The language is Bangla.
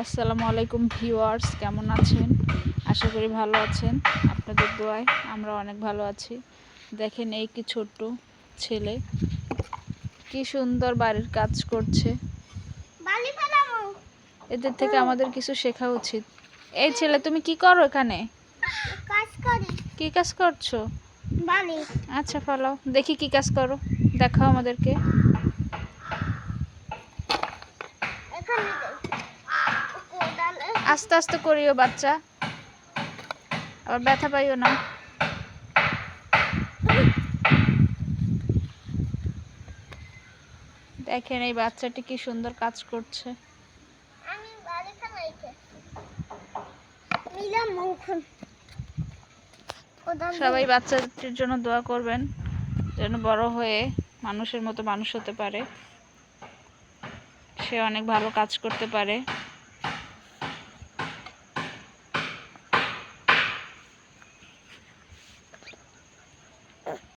আসসালামু আলাইকুম ভিউয়ার্স, কেমন আছেন? আশা করি ভালো আছেন। আপনাদের দোয়ায় আমরা অনেক ভালো আছি। দেখেন এই কি ছোট্ট ছেলে কি সুন্দর বাড়ির কাজ করছে। এদের থেকে আমাদের কিছু শেখা উচিত। এই ছেলে, তুমি কি করো এখানে? কাজ করি। কি কাজ করছো? বালি। আচ্ছা, ফলাও দেখি কি কাজ করো, দেখাও আমাদেরকে। এখানে আস্তে আস্তে করিও বাচ্চা, আবার ব্যথা পাইও না। দেখেন এই বাচ্চাটি কি সুন্দর কাজ করছে। আমি বালি ফেলাইতে মিলা মুখ সবাই বাচ্চাটির জন্য দোয়া করবেন, যেন বড় হয়ে মানুষের মতো মানুষ হতে পারে, সে অনেক ভালো কাজ করতে পারে।